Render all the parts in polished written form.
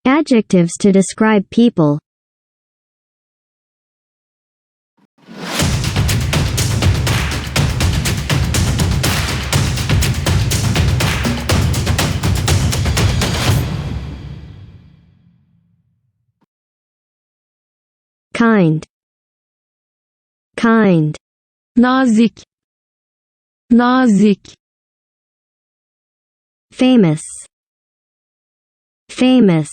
Adjectives to describe people. Kind. Kind. Nazik. Nazik. Famous. Famous.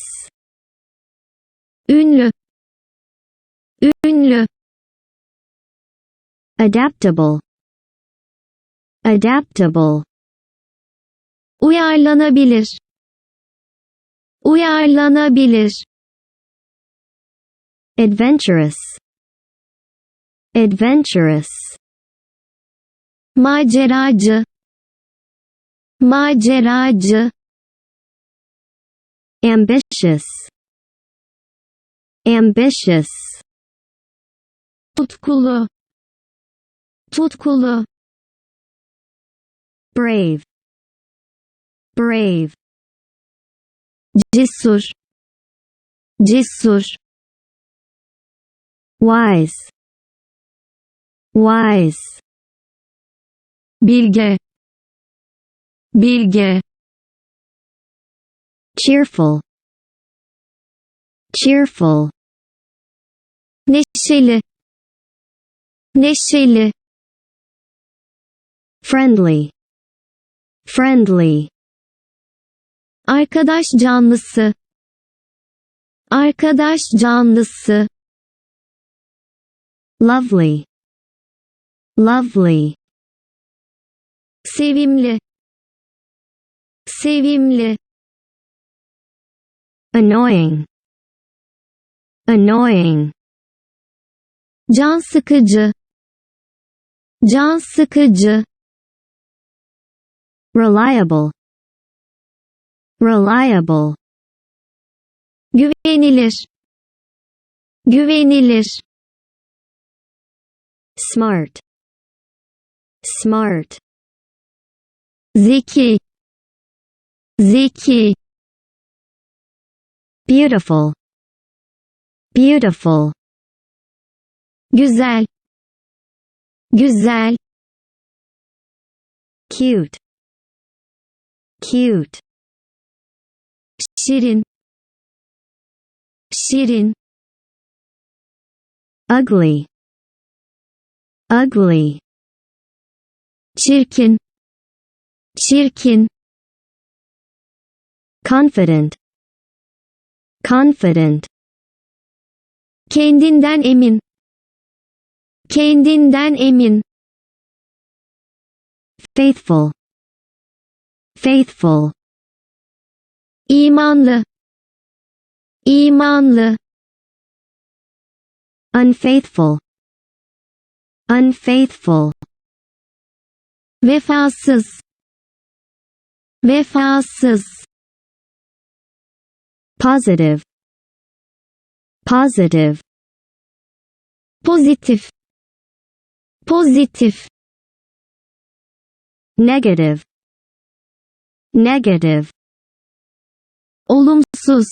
Ünlü. Ünlü. Adaptable. Adaptable. Uyarlanabilir. Uyarlanabilir. Adventurous. Adventurous. Maceracı. Maceracı. Ambitious. Ambitious. Tutkulu. Tutkulu. Brave. Brave. Cesur. Cesur. Wise. Wise. Bilge. Bilge. Cheerful. Cheerful. Neşeli. Neşeli. Friendly. Friendly. Arkadaş canlısı. Arkadaş canlısı. Lovely. Lovely. Sevimli. Sevimli. Annoying. Annoying. Can sıkıcı. Can sıkıcı. Reliable. Reliable. Güvenilir. Güvenilir. Smart. Smart. Zeki. Zeki. Beautiful. Beautiful. Güzel. Güzel. Cute. Cute. Şirin. Şirin. Ugly. Ugly. Çirkin. Çirkin. Confident. Confident. Kendinden emin. Kendinden emin. Faithful. Faithful. İmanlı. İmanlı. Unfaithful. Unfaithful. Vefasız. Vefasız. Positive. Positive. Pozitif. Pozitif. Negative. Negative. Olumsuz.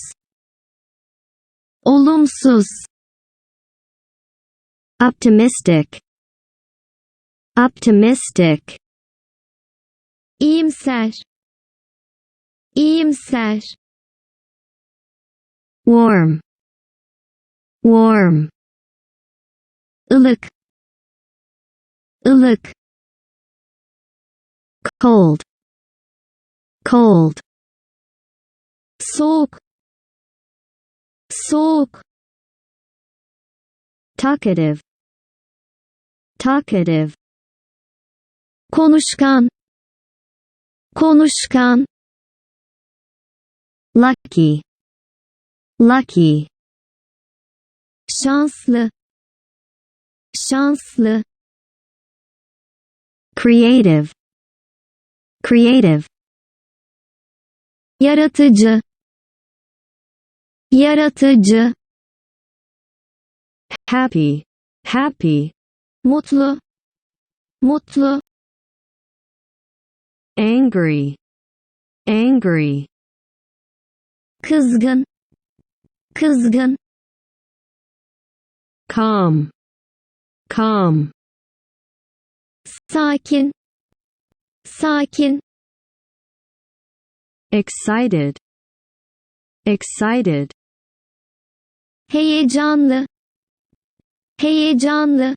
Olumsuz. Optimistic. Optimistic. İyimser. İyimser. Warm. Warm. Ilık. Ilık. Cold. Cold. Soğuk. Soğuk. Talkative. Talkative. Konuşkan. Konuşkan. Lucky. Lucky. Şanslı. Şanslı. Creative. Creative. Yaratıcı. Yaratıcı. Happy. Happy. Mutlu. Mutlu. Angry. Angry. Kızgın. kızgın, calm, calm, sakin, sakin, excited, excited, heyecanlı, heyecanlı,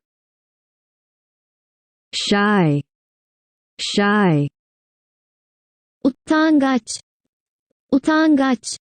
shy, shy, utangaç, utangaç.